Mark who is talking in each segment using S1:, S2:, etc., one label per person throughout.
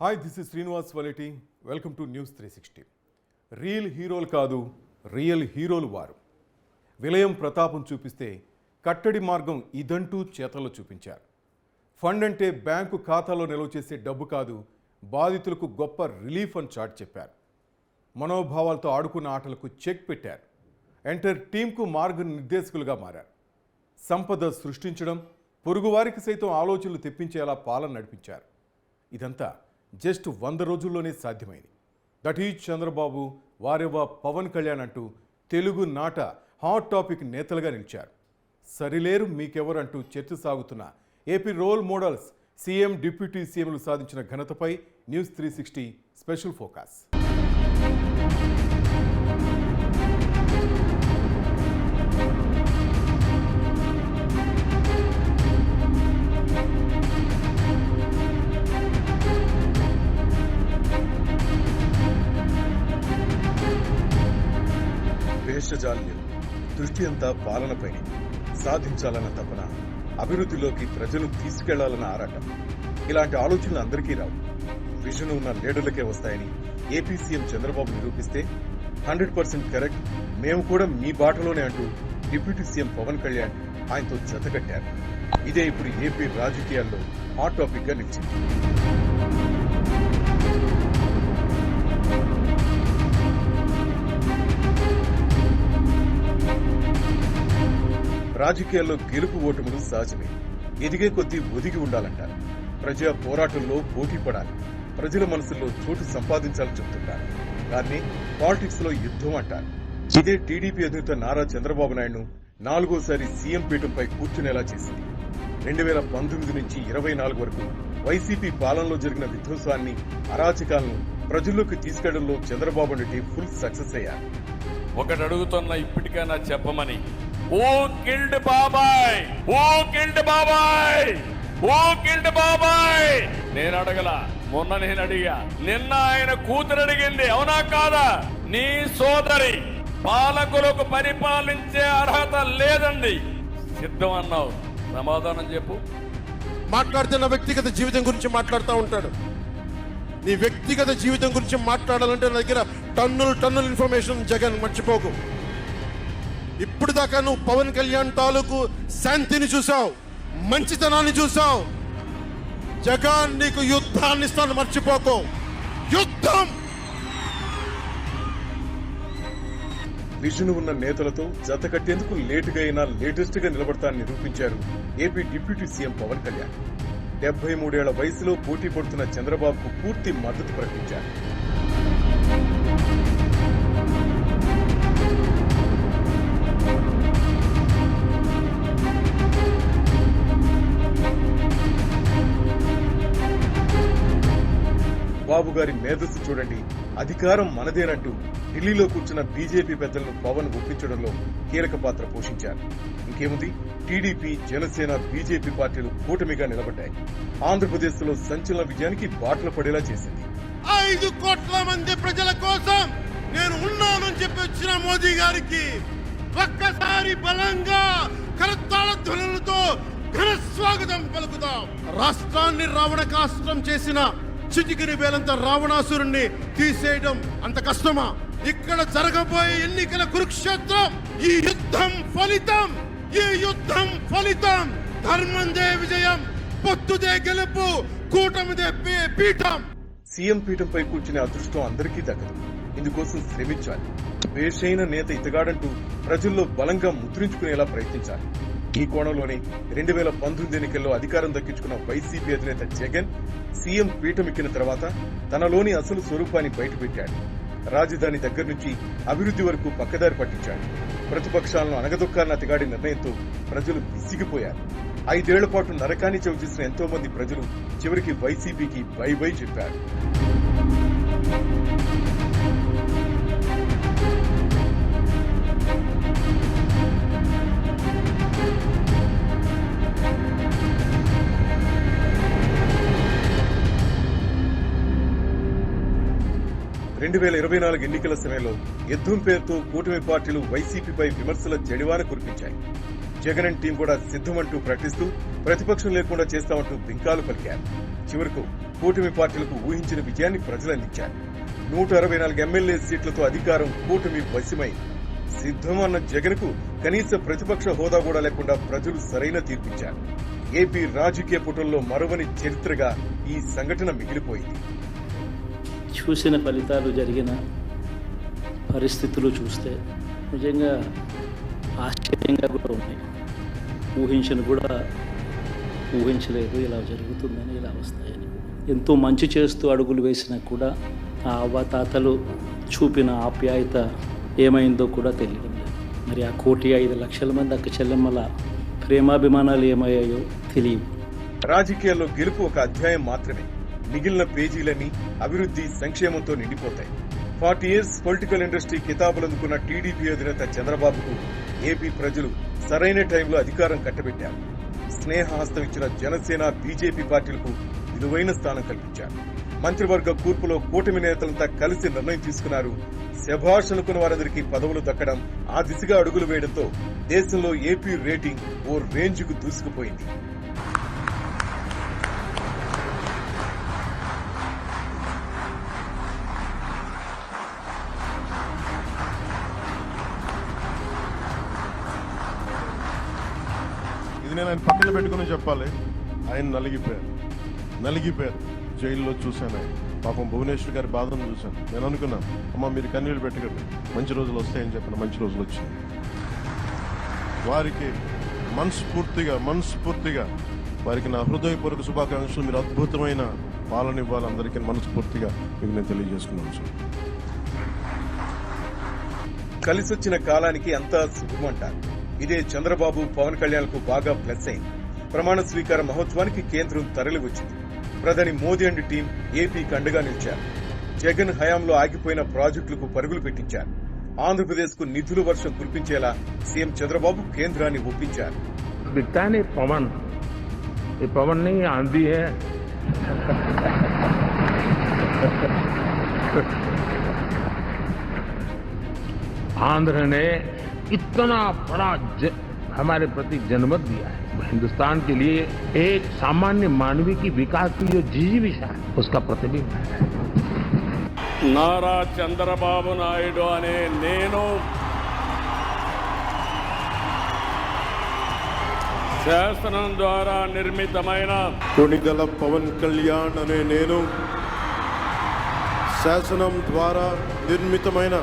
S1: Hi this is Srinivas Valeti. Welcome to news 360. Real హీరోలు కాదు, real హీరోలు వారు. విలయం ప్రతాపం చూపిస్తే కట్టడి మార్గం ఇదంటూ చేతల్లో చూపించారు. ఫండ్ అంటే బ్యాంకు ఖాతాలో నిల్వ చేసే డబ్బు కాదు, బాధితులకు గొప్ప రిలీఫ్ అని చాటి చెప్పారు. మనోభావాలతో ఆడుకున్న ఆటలకు చెక్ పెట్టారు. ఎంటర్ టీంకు మార్గనిర్దేశకులుగా మారారు. సంపద సృష్టించడం, పొరుగువారికి సైతం ఆలోచనలు తెప్పించేలా పాలన నడిపించారు. ఇదంతా జస్ట్ 100 రోజుల్లోనే సాధ్యమైంది. దట్ ఈజ్ చంద్రబాబు, వారెవ్వ పవన్ కళ్యాణ్ అంటూ తెలుగు నాట హాట్ టాపిక్ నేతలుగా నిలిచారు. సరిలేరు మీకెవరు అంటూ చర్చ సాగుతున్న AP role models, CM, deputy సీఎంలు సాధించిన ఘనతపై న్యూస్ 360 స్పెషల్ ఫోకస్.
S2: దేశజాల్యం దృష్టి అంతా పాలనపైనే. సాధించాలన్న తపన, అభివృద్ధిలోకి ప్రజలు తీసుకెళ్లాలన్న ఆరాటం. ఇలాంటి ఆలోచనలు అందరికీ రావు. విజన్ ఉన్న లీడర్లకే వస్తాయని ఏపీ సీఎం చంద్రబాబు నిరూపిస్తే 100% కరెక్ట్, మేము కూడా మీ బాటలోనే అంటూ డిప్యూటీ సీఎం పవన్ కళ్యాణ్ ఆయనతో జతకట్టారు. ఇదే ఇప్పుడు ఏపీ రాజకీయాల్లో హాట్ టాపిక్ గా నిలిచింది. రాజకీయాల్లో గెలుపు ఓటములు సహజమే. ఎదిగే కొద్దీ ఒదిగి ఉండాలంటారు. ప్రజా పోరాటంలో పోటీ పడాలి, ప్రజల మనసుల్లో చోటు సంపాదించాలని చెబుతుంటారు. దాన్ని పాలిటిక్స్ లో యుద్ధం అంటారు. ఇదే టీడీపీ అధినేత నారా చంద్రబాబు నాయుడును 4వ సీఎం పీఠంపై కూర్చునేలా చేసింది. 2019 నుంచి 24 వరకు వైసీపీ పాలనలో జరిగిన విధ్వంసాన్ని, అరాచకాలను ప్రజల్లోకి తీసుకెళ్లడంలో చంద్రబాబు నాయుడు ఫుల్ సక్సెస్ అయ్యారు.
S3: ఒకటి అడుగుతున్నా, ఇప్పటికైనా చెప్పమని. Who killed బాబాయ్? Who killed బాబాయ్? Who killed బాబాయ్? నేను అడగల, మొన్న నేను అడిగా. నిన్న ఆయన కూతురు అడిగింది, అవునా కాదా? నీ సోదరి పాలకులకు పరిపాలించే అర్హత లేదండి, సిద్ధం అన్నావు. సమాధానం చెప్పు.
S4: మాట్లాడుతున్న వ్యక్తిగత జీవితం గురించి మాట్లాడుతూ ఉంటాడు. నీ వ్యక్తిగత జీవితం గురించి మాట్లాడాలంటే నా దగ్గర టన్నుల ఇన్ఫర్మేషన్. జగన్, మర్చిపోకు. ఇప్పుడు దాకా నువ్వు పవన్ కళ్యాణ్ తాలూకు శాంతిని చూసావు, మంచితనాన్ని చూసావు. జగన్ నీకు యుద్ధాన్ని ఇస్తాను, మర్చిపోకు. యుద్ధం.
S2: విజన్ ఉన్న నేతలతో జత కట్టేందుకు లేటుగా అయినా లేటెస్ట్ గా నిలబడతానని నిరూపించారు AP deputy CM Pavan Kalyan. 73 ఏళ్ల వయసులో పోటీ పడుతున్న చంద్రబాబుకు పూర్తి మద్దతు ప్రకటించారు. బాబు గారి మేధస్సు చూడండి, అధికారం మనదేనంటూ ఢిల్లీలో కూర్చున్న బీజేపీ పెద్దలను పవన్ ఒప్పించడంలో కీలక పాత్ర పోషించారు. ఇంకేముంది, టీడీపీ, జనసేన, బీజేపీ పార్టీలు కూటమిగా నిలబడ్డాయి. ఆంధ్రప్రదేశ్ లో సంచలన విజయానికి బాటలు పడేలా చేసింది.
S4: 5 కోట్ల మంది ప్రజల కోసం నేను ఉన్నానని చెప్పి వచ్చిన మోదీ గారికి ఒక్కసారి బలంగా కరతాళ ధ్వనులతో ఘన స్వాగతం పలుకుదాం. రాష్ట్రాన్ని రావణకాస్త్రం చేసిన చిటికిరి వేలంత రావణాసురుణ్ణి తీసేయడం అంత కష్టమా? ఇక్కడ జరగబోయే ఎన్నికల కురుక్షేత్రం. ఈ యుద్ధం ఫలితం ధర్మందే విజయం, పొత్తుదే గెలుపు, కూటమిదే పీఠం.
S2: సీఎం పీఠంపై కూర్చునే అదృష్టం అందరికీ దక్కదు. ఇందుకోసం శ్రమించాలి. వేషైన నేత ఇతగాడంటూ ప్రజల్లో బలంగా ముద్రించుకునేలా ప్రయత్నించాలి. ఈ కోణంలోనే 2019 ఎన్నికల్లో అధికారం దక్కించుకున్న వైసీపీ అధినేత జగన్ సీఎం పీఠమెక్కిన తర్వాత తనలోని అసలు స్వరూపాన్ని బయటపెట్టాడు. రాజధాని దగ్గర నుంచి అభివృద్ధి వరకు పక్కదారి పట్టించాడు. ప్రతిపక్షాలను అణగదొక్కాలన్న అతిగాడి నిర్ణయంతో ప్రజలు విసిగిపోయారు. 5 ఏళ్ల పాటు నరకాన్ని చవిచూసిన ఎంతో మంది ప్రజలు చివరికి వైసీపీకి బై బై చెప్పారు. రెండు 2024 ఎన్నికల సమయంలో యుద్ధం పేరుతో కూటమి పార్టీలు వైసీపీపై విమర్శల జడివాన కురిపించాయి. జగన్ టీం కూడా సిద్ధమంటూ ప్రకటిస్తూ ప్రతిపక్షం లేకుండా చేస్తామంటూ బింకాలు పలికారు. చివరకు కూటమి పార్టీలకు ఊహించిన విజయాన్ని ప్రజలు అందించారు. 164 ఎమ్మెల్యే సీట్లతో అధికారం కూటమి వశమై సిద్ధం అన్న జగన్ కు కనీస ప్రతిపక్ష హోదా కూడా లేకుండా ప్రజలు సరైన తీర్పిచ్చారు. ఏపీ రాజకీయ పుటల్లో మరువని చరిత్రగా ఈ సంఘటన మిగిలిపోయింది.
S5: చూసిన ఫలితాలు, జరిగిన పరిస్థితులు చూస్తే నిజంగా ఆశ్చర్యంగా కూడా ఉన్నాయి. ఊహించలేదు ఇలా జరుగుతుందని, ఇలా వస్తాయని. ఎంతో మంచి చేస్తూ అడుగులు వేసినా కూడా ఆ అవ్వాతాతలు చూపిన ఆప్యాయత ఏమైందో కూడా తెలియడం లేదు. మరి ఆ 1,05,00,000 మంది అక్క చెల్లెమ్మల ప్రేమాభిమానాలు ఏమయ్యాయో తెలియదు.
S2: రాజకీయాల్లో గెలుపు ఒక అధ్యాయం మాత్రమే. మిగిలిన పేజీలన్నీ అభివృద్ధి, సంక్షేమంతో నిండిపోతాయి. 40 years పొలిటికల్ ఇండస్ట్రీ కితాబులందుకున్న టీడీపీ అధినేత చంద్రబాబుకు ఏపీ ప్రజలు సరైన టైంలో అధికారం కట్టబెట్టారు. స్నేహహస్తం ఇచ్చిన జనసేన, బీజేపీ పార్టీలకు విలువైన స్థానం కల్పించారు. మంత్రివర్గ కూర్పులో కూటమి నేతలంతా కలిసి నిర్ణయం తీసుకున్నారు. శభాష్ అనుకున్న వారందరికీ పదవులు దక్కడం, ఆ దిశగా అడుగులు వేయడంతో దేశంలో ఏపీ రేటింగ్ ఓ రేంజ్కు దూసుకుపోయింది.
S4: ఇది నేను ఆయన పక్కన పెట్టుకుని చెప్పాలి. ఆయన నలిగిపోయారు. జైల్లో చూశాను ఆయన. పాపం భువనేశ్వర్ గారి బాధను చూశాను. నేను అనుకున్నాను, అమ్మ మీరు కన్నీళ్ళు పెట్టకండి, మంచి రోజులు వస్తాయని చెప్పిన మంచి రోజులు వచ్చినాయి. వారికి మనస్ఫూర్తిగా వారికి నా హృదయపూర్వక శుభాకాంక్షలు. మీరు అద్భుతమైన పాలన ఇవ్వాలి అందరికీ మనస్ఫూర్తిగా మీకు నేను తెలియజేసుకున్నాను సార్.
S2: కలిసొచ్చిన కాలానికి అంతా శుభమంటారు. ఇదే చంద్రబాబు, పవన్ కళ్యాణ్కు బాగా ప్లస్ అయింది. ప్రమాణ స్వీకార మహోత్సవానికి కేంద్రం తరలి వచ్చింది. ప్రధాని మోదీ అండ్ టీం ఏపీకి అండగా నిలిచారు. జగన్ హయాంలో ఆగిపోయిన ప్రాజెక్టులకు పరుగులు పెట్టించారు. ఆంధ్రప్రదేశ్ కు నిధుల వర్షం కురిపించేలా సీఎం చంద్రబాబు కేంద్రాన్ని ఒప్పించారు.
S6: पवन नहीं आंधी है. आंध्र ने इतना बड़ा हमारे प्रति जनमत दिया है. हिंदुस्तान के लिए एक सामान्य मानवी की विकास की जो जिजीविषा है उसका प्रतिबिंब है.
S3: నారా చంద్రబాబు నాయుడు అనే నేను శాసనం ద్వారా నిర్మితమైన
S4: కొణిదెల పవన్ కళ్యాణ్ అనే నేను శాసనం ద్వారా నిర్మితమైన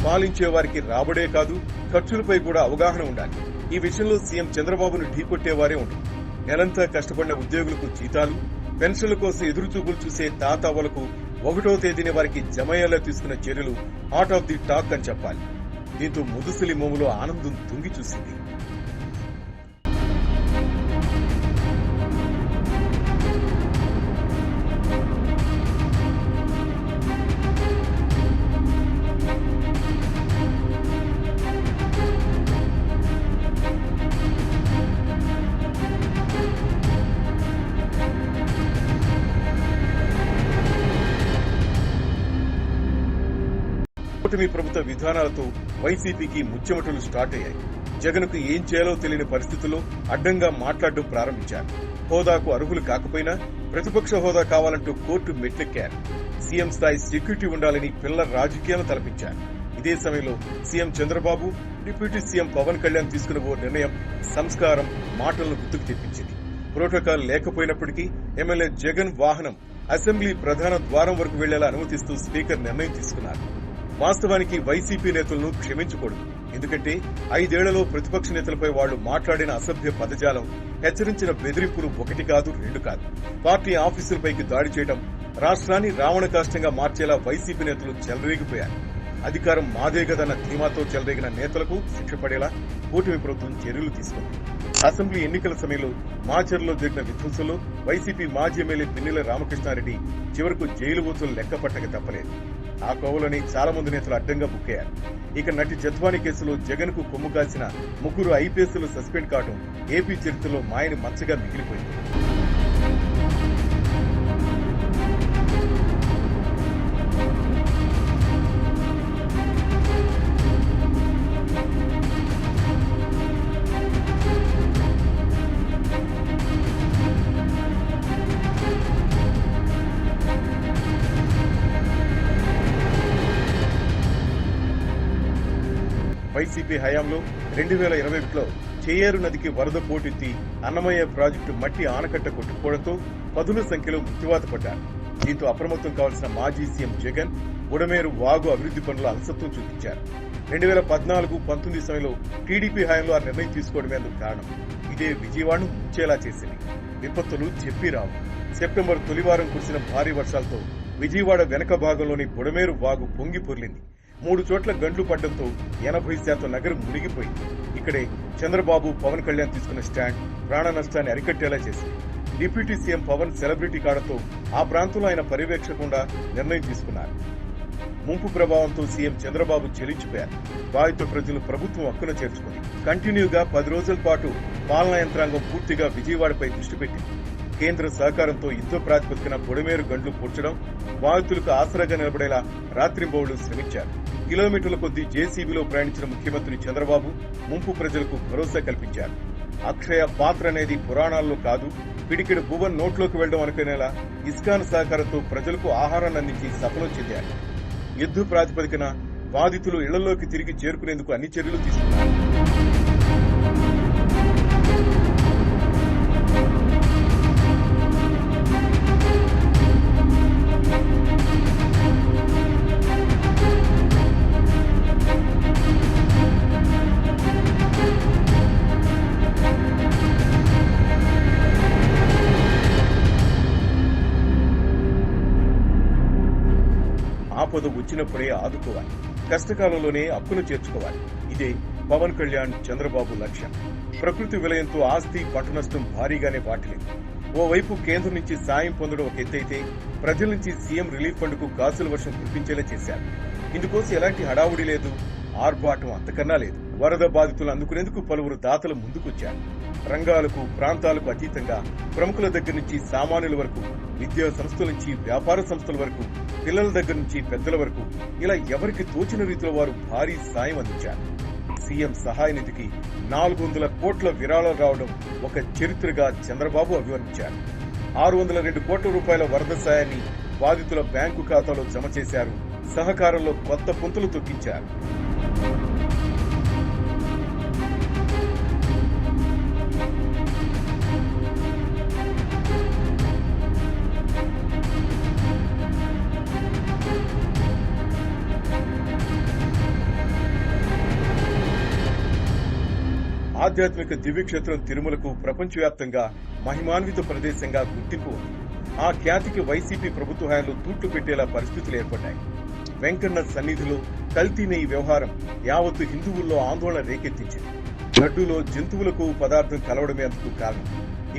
S2: పాలించే వారికి రాబడే కాదు, ఖర్చులపై కూడా అవగాహన ఉండాలి. ఈ విషయంలో సీఎం చంద్రబాబును ఢీకొట్టేవారే ఉండరు. నెలంతా కష్టపడిన ఉద్యోగులకు జీతాలు, పెన్షన్ల కోసం ఎదురుచూపులు చూసే తాతావలకు 1వ తేదీన వారికి జమయ్యేలా తీసుకున్న చర్యలు హార్ట్ ఆఫ్ ది టాక్ అని చెప్పాలి. దీంతో ముదుసలి మోములో ఆనందం తుంగి చూసింది. కూటమి ప్రభుత్వ విధానాలతో వైసీపీకి ముచ్చెమటలు స్టార్ట్ అయ్యాయి. జగన్కు ఏం చేయాలో తెలియని పరిస్థితుల్లో అడ్డంగా మాట్లాడడం ప్రారంభించారు. హోదాకు అర్హులు కాకపోయినా ప్రతిపక్ష హోదా కావాలంటూ కోర్టు మెట్లెక్కారు. సీఎం స్థాయి సెక్యూరిటీ ఉండాలని పిల్ల రాజకీయాలను తలపించారు. ఇదే సమయంలో CM Chandrababu, deputy CM Pavan Kalyan తీసుకున్న ఓ నిర్ణయం సంస్కారం, మాటలను గుర్తుకు తెప్పించింది. ప్రోటోకాల్ లేకపోయినప్పటికీ ఎమ్మెల్యే జగన్ వాహనం అసెంబ్లీ ప్రధాన ద్వారం వరకు వెళ్లేలా అనుమతిస్తూ స్పీకర్ నిర్ణయం తీసుకున్నారు. వాస్తవానికి వైసీపీ నేతలను క్షమించకూడదు. ఎందుకంటే 5 ఏళ్లలో ప్రతిపక్ష నేతలపై వాళ్లు మాట్లాడిన అసభ్య పదజాలం, హెచ్చరించిన బెదిరింపులు 1 కాదు 2 కాదు. పార్టీ ఆఫీసులపైకి దాడి చేయడం, రాష్ట్రాన్ని రావణ కాష్టంగా మార్చేలా వైసీపీ నేతలు చెలరేగిపోయారు. అధికారం మాదే గదన్న ధీమాతో చెలరేగిన నేతలకు శిక్ష పడేలా కూటమి ప్రభుత్వం చర్యలు తీసుకుంది. అసెంబ్లీ ఎన్నికల సమయంలో మాచర్లో జరిగిన విధ్వంసంలో వైసీపీ మాజీ ఎమ్మెల్యే పిన్నెల రామకృష్ణారెడ్డి చివరకు జైలు ఓతులు లెక్కపట్టక తప్పలేదు. ఆ కోవలోని చాలా మంది నేతలు అడ్డంగా బుక్ అయ్యారు. ఇక నటి జత్వాని కేసులో జగన్ కు కొమ్ము కాసిన 3 ఐపీఎస్లు సస్పెండ్ కావడం ఏపీ చరిత్రలో మాయని మచ్చగా మిగిలిపోయింది. వైసీపీ హయాంలో 2021లో చేయేరు నదికి వరద పోటెత్తి అన్నమయ్య ప్రాజెక్టు మట్టి ఆనకట్ట కొట్టుకుపోవడంతో పదుల సంఖ్యలో మృత్యువాత పడ్డారు. దీంతో అప్రమత్తం కావాల్సిన మాజీ సీఎం జగన్ బుడమేరు వాగు అభివృద్ధి పనుల అలసత్వం చూపించారు. 2014-19 సమయంలో టీడీపీ హయాంలో ఆ నిర్ణయం తీసుకోవడమే అందుకు కారణం. ఇదే విజయవాడను ముంచేలా చేసింది. విపత్తులు చెప్పి రావు. సెప్టెంబర్ తొలివారం కురిసిన భారీ వర్షాలతో విజయవాడ వెనక భాగంలోని బుడమేరు వాగు పొంగి పొర్లింది. 3 చోట్ల గండ్లు పడ్డంతో 80% నగరం మునిగిపోయింది. ఇక్కడే చంద్రబాబు, పవన్ కళ్యాణ్ తీసుకున్న స్టాండ్ ప్రాణ నష్టాన్ని అరికట్టేలా చేసింది. డిప్యూటీ సీఎం పవన్ సెలబ్రిటీ కావడంతో ఆ ప్రాంతంలో ఆయన పర్యవేక్షకుండా నిర్ణయం తీసుకున్నారు. ముంపు ప్రభావంతో సీఎం చంద్రబాబు చెలించిపోయారు. బాధిత ప్రజలు ప్రభుత్వం హక్కున చేర్చుకుంది. కంటిన్యూగా 10 రోజుల పాటు పాలనా యంత్రాంగం పూర్తిగా విజయవాడపై దృష్టి పెట్టింది. కేంద్ర సహకారంతో యుద్ధ ప్రాతిపదికన బుడమేరు గండ్లు పూడ్చడం, బాధితులకు ఆసరాగా నిలబడేలా రాత్రింబవళ్లు శ్రమించారు. కిలోమీటర్ల కొద్దీ జేసీబీలో ప్రయాణించిన ముఖ్యమంత్రి చంద్రబాబు ముంపు ప్రజలకు భరోసా కల్పించారు. అక్షయ పాత్ర అనేది పురాణాల్లో కాదు, పిడికిడు భువన్ నోట్లోకి వెళ్లడం అనుకునేలా ఇస్కాన్ సహకారంతో ప్రజలకు ఆహారాన్ని అందించి సఫలం చెందారు. యుద్ధ ప్రాతిపదికన బాధితులు ఇళ్లలోకి తిరిగి చేరుకునేందుకు అన్ని చర్యలు తీసుకున్నారు. ఆపద వచ్చినప్పుడే ఆదుకోవాలి, కష్టకాలంలోనే హక్కును చేర్చుకోవాలి. ఇదే పవన్ కళ్యాణ్, చంద్రబాబు లక్ష్యం. ప్రకృతి విలయంతో ఆస్తి, పంట నష్టం భారీగానే వాటిల్లింది. ఓవైపు కేంద్రం నుంచి సాయం పొందడం ఒక ఎత్తైతే, ప్రజల నుంచి సీఎం రిలీఫ్ ఫండ్ కు కాసుల వర్షం కురిపించేలా చేశారు. ఇందుకోసం ఎలాంటి హడావుడి లేదు, ఆర్భాటం అంతకన్నా లేదు. వరద బాధితులు అందుకునేందుకు పలువురు దాతలు ముందుకొచ్చారు. రంగాలకు, ప్రాంతాలకు అతీతంగా ప్రముఖుల దగ్గర నుంచి సామాన్యుల వరకు, విద్యా సంస్థల నుంచి వ్యాపార సంస్థల వరకు, పిల్లల దగ్గర నుంచి పెద్దల వరకు ఇలా ఎవరికి తోచిన రీతిలో వారు భారీ సాయం అందించారు. సీఎం సహాయ నిధికి 400 కోట్ల విరాళాలు రావడం ఒక చరిత్రగా చంద్రబాబు అభివర్ణించారు. 602 కోట్ల రూపాయల వరద సాయాన్ని బాధితుల బ్యాంకు ఖాతాలో జమ చేశారు. సహకారంలో కొత్త పుంతలు తొక్కించారు. ఆధ్యాత్మిక దివ్యక్షేత్రం తిరుమలకు ప్రపంచవ్యాప్తంగా మహిమాన్విత ప్రదేశంగా గుర్తింపు ఉంది. ఆ ఖ్యాతికి వైసీపీ ప్రభుత్వ హయాంలో తూట్లు పెట్టేలా పరిస్థితులు ఏర్పడ్డాయి. వెంకన్న సన్నిధిలో కల్తీ నెయ్యి వ్యవహారం యావత్తు హిందువుల్లో ఆందోళన రేకెత్తించింది. లడ్డూలో జంతువులకు పదార్థం కలవడమే అందుకు కారణం.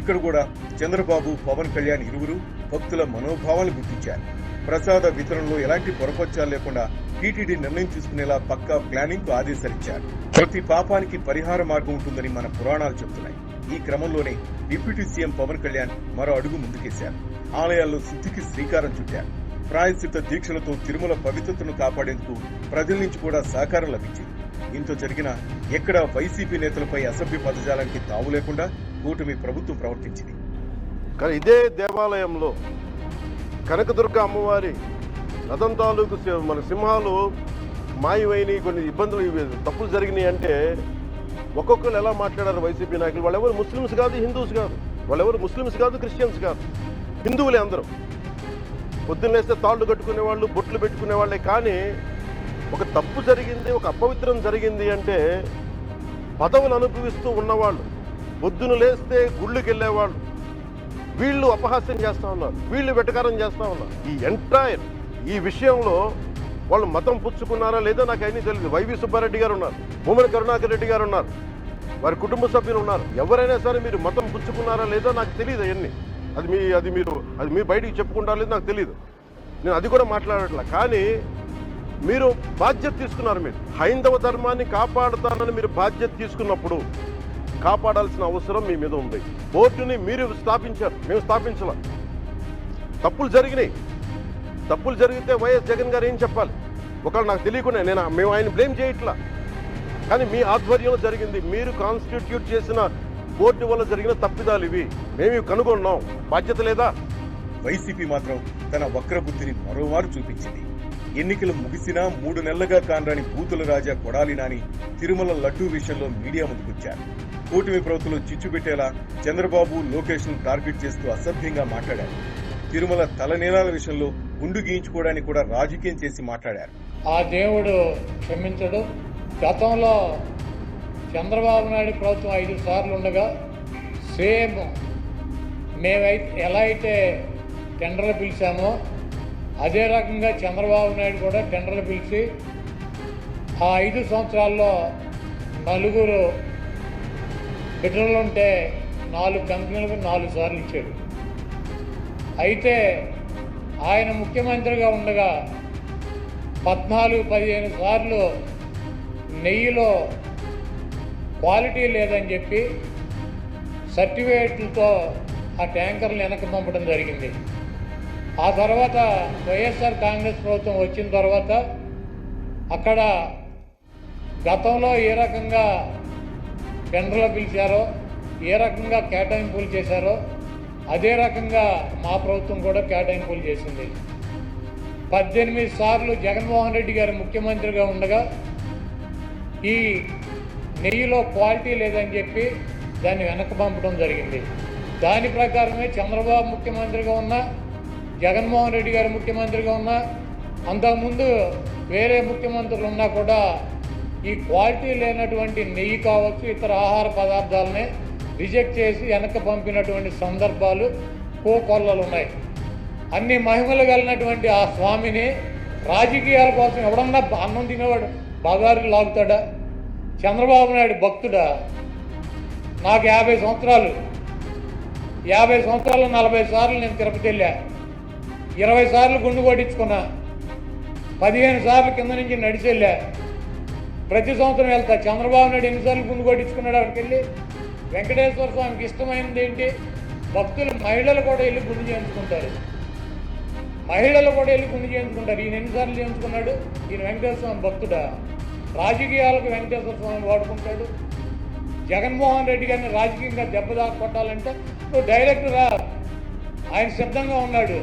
S2: ఇక్కడ కూడా చంద్రబాబు, పవన్ కళ్యాణ్ ఇరువురు భక్తుల మనోభావాలను గుర్తించారు. ప్రసాద వితరణలో ఎలాంటి పొరపచ్చాలు లేకుండా టీటీడీ నిర్ణయం తీసుకునేలా పక్కా ప్లానింగ్ కు ఆదేశాలిచ్చారు. ప్రతి పాపానికి పరిహార మార్గం ఉంటుందని మన పురాణాలు చెబుతున్నాయి. ఈ క్రమంలోనే డిప్యూటీ సీఎం పవన్ కళ్యాణ్ మరో అడుగు ముందుకేశారు. ఆలయాల్లో శుద్ధికి శ్రీకారం చుట్టారు. ప్రాయశ్చిత్త దీక్షలతో తిరుమల పవిత్రతను కాపాడేందుకు ప్రజల నుంచి కూడా సహకారం లభించింది. ఇంత జరిగినా ఎక్కడా వైసీపీ నేతలపై అసభ్య పదజాలానికి తావు లేకుండా కూటమి ప్రభుత్వం ప్రవర్తించింది.
S7: కానీ ఇదే దేవాలయంలో కనకదుర్గ అమ్మవారి రథం తాలూకు మన సింహాలు మాయమైనవి, కొన్ని ఇబ్బందులు, తప్పులు జరిగినాయి అంటే ఒక్కొక్కరు ఎలా మాట్లాడారు వైసీపీ నాయకులు. వాళ్ళెవరు ముస్లిమ్స్ కాదు, హిందూస్ కాదు, వాళ్ళెవరు ముస్లిమ్స్ కాదు, క్రిస్టియన్స్ కాదు, హిందువులే అందరూ. పొద్దున్నేస్తే తాళ్ళు కట్టుకునే వాళ్ళు, బొట్లు పెట్టుకునే వాళ్ళే. కానీ ఒక తప్పు జరిగింది, ఒక అపవిత్రం జరిగింది అంటే పదవులు అనుభవిస్తూ ఉన్నవాళ్ళు, పొద్దున లేస్తే గుళ్ళకి వెళ్ళేవాళ్ళు, వీళ్ళు అపహాస్యం చేస్తూ ఉన్నారు, వీళ్ళు వెటకారం చేస్తూ ఉన్నారు. ఈ ఎంటైర్ ఈ విషయంలో వాళ్ళు మతం పుచ్చుకున్నారా లేదా నాకు అన్నీ తెలియదు. వైవి సుబ్బారెడ్డి గారు ఉన్నారు, భూమన కరుణాకర్ రెడ్డి గారు ఉన్నారు, వారి కుటుంబ సభ్యులు ఉన్నారు. ఎవరైనా సరే మీరు మతం పుచ్చుకున్నారా లేదా నాకు తెలియదు. అవన్నీ అది మీ బయటికి చెప్పుకుంటారా లేదు నాకు తెలియదు. నేను అది కూడా మాట్లాడట్లా. కానీ మీరు బాధ్యత తీసుకున్నారు. మీరు హైందవ ధర్మాన్ని కాపాడుతానని మీరు బాధ్యత తీసుకున్నప్పుడు కాపాడాల్సిన అవసరం మీ మీద ఉంది. బోర్డుని మీరు స్థాపించారు, మేము స్థాపించాల. తప్పులు జరిగినాయి. తప్పులు జరిగితే వైఎస్ జగన్ గారు ఏం చెప్పాలి? ఒకవేళ నాకు తెలియకుండా మేము ఆయన బ్లేమ్ చేయట్లా, కానీ మీ ఆధ్వర్యంలో జరిగింది. మీరు కాన్స్టిట్యూట్ చేసిన బోర్డు వల్ల జరిగిన తప్పిదాలు ఇవి, మేము కనుగొన్నాం. బాధ్యత లేదా?
S2: వైసీపీ మాత్రం తన వక్రబుద్ధిని మరోమారు చూపించింది. ఎన్నికలు ముగిసినా 3 నెలలుగా కానరాని బూతుల రాజా కొడాలి నాని తిరుమల లడ్డూ విషయంలో మీడియా ముందుకొచ్చారు. కూటమి ప్రభుత్వంలో చిచ్చు పెట్టేలా చంద్రబాబు, లోకేష్ ను టార్గెట్ చేస్తూ అసభ్యంగా మాట్లాడారు. తిరుమల తలనీలాల విషయంలో గుండు గీయించుకోవడానికి కూడా రాజకీయం చేసి మాట్లాడారు.
S8: ఆ దేవుడు క్షమించడు. గతంలో చంద్రబాబు నాయుడు ప్రభుత్వం 5 సార్లు ఉండగా సేమ్ మేమైతే ఎలా అయితే టెండర్లు పిలిచామో అదే రకంగా చంద్రబాబు నాయుడు కూడా టెండర్లు పిలిచి ఆ 5 సంవత్సరాల్లో 4 బిడ్డలు ఉంటే 4 కంపెనీలకు 4 సార్లు ఇచ్చాడు. అయితే ఆయన ముఖ్యమంత్రిగా ఉండగా 14-15 సార్లు నెయ్యిలో క్వాలిటీ లేదని చెప్పి సర్టిఫికేట్లతో ఆ ట్యాంకర్లు వెనక్కి పంపడం జరిగింది. ఆ తర్వాత వైఎస్ఆర్ కాంగ్రెస్ ప్రభుత్వం వచ్చిన తర్వాత అక్కడ గతంలో ఏ రకంగా టెండర్లు పిలిచారో, ఏ రకంగా కేటాయింపులు చేశారో అదే రకంగా మా ప్రభుత్వం కూడా కేటాయింపులు చేసింది. 18 సార్లు జగన్మోహన్ రెడ్డి గారు ముఖ్యమంత్రిగా ఉండగా ఈ నెయ్యిలో క్వాలిటీ లేదని చెప్పి దాన్ని వెనక్కి పంపడం జరిగింది. దాని ప్రకారమే చంద్రబాబు ముఖ్యమంత్రిగా ఉన్నా, జగన్మోహన్ రెడ్డి గారు ముఖ్యమంత్రిగా ఉన్నా, అంతకుముందు వేరే ముఖ్యమంత్రులు ఉన్నా కూడా ఈ క్వాలిటీ లేనటువంటి నెయ్యి కావచ్చు, ఇతర ఆహార పదార్థాలనే రిజెక్ట్ చేసి వెనక్కి పంపినటువంటి సందర్భాలు కోకొల్లలు ఉన్నాయి. అన్ని మహిమలు కలిగినటువంటి ఆ స్వామిని రాజకీయాల కోసం ఎవడన్నా అన్నం తినేవాడు బగారు లాగుతాడా? చంద్రబాబు నాయుడు భక్తుడా? నాకు 50 సంవత్సరాలు 40 సార్లు నేను తిరుపతి వెళ్ళా, 20 సార్లు గుండు కొట్టించుకున్నా, 15 సార్లు కింద నుంచి నడిచి వెళ్ళా. ప్రతి సంవత్సరం వెళ్తా. చంద్రబాబు నాయుడు ఎన్నిసార్లు గుండు కొట్టించుకున్నాడు అక్కడికి వెళ్ళి? వెంకటేశ్వర స్వామికి ఇష్టమైనది ఏంటి? భక్తులు మహిళలు కూడా వెళ్ళి గుండు చేయించుకుంటారు. ఈయన ఎన్నిసార్లు చేయించుకున్నాడు? ఈయన వెంకటేశ్వర స్వామి భక్తుడా? రాజకీయాలకు వెంకటేశ్వర స్వామి వాడుకుంటాడు. జగన్మోహన్ రెడ్డి గారిని రాజకీయంగా దెబ్బదాకా కొట్టాలంటే నువ్వు డైరెక్ట్ రా, ఆయన సిద్ధంగా ఉన్నాడు.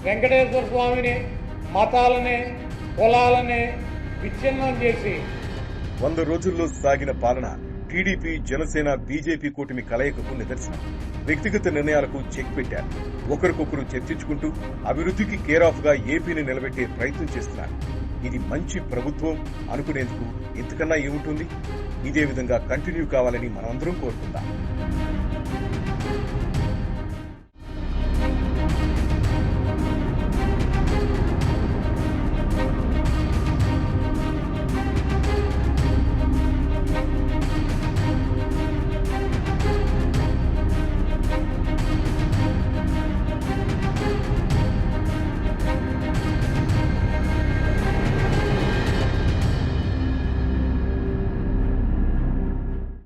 S8: వెంకటేశ్వర స్వామిని మతాలని, కులాలని విచ్ఛిన్నం చేసి
S2: 100 రోజుల్లో సాగిన పాలన టీడీపీ, జనసేన, బీజేపీ కూటమి కలయికకు నిదర్శనం. వ్యక్తిగత నిర్ణయాలకు చెక్ పెట్టారు. ఒకరికొకరు చర్చించుకుంటూ అభివృద్ధికి కేర్ ఆఫ్ గా ఏపీని నిలబెట్టే ప్రయత్నం చేస్తున్నారు. ఇది మంచి ప్రభుత్వం అనుకునేందుకు ఇంతకన్నా ఏముంటుంది? ఇదే విధంగా కంటిన్యూ కావాలని మనమందరం కోరుకుందాం.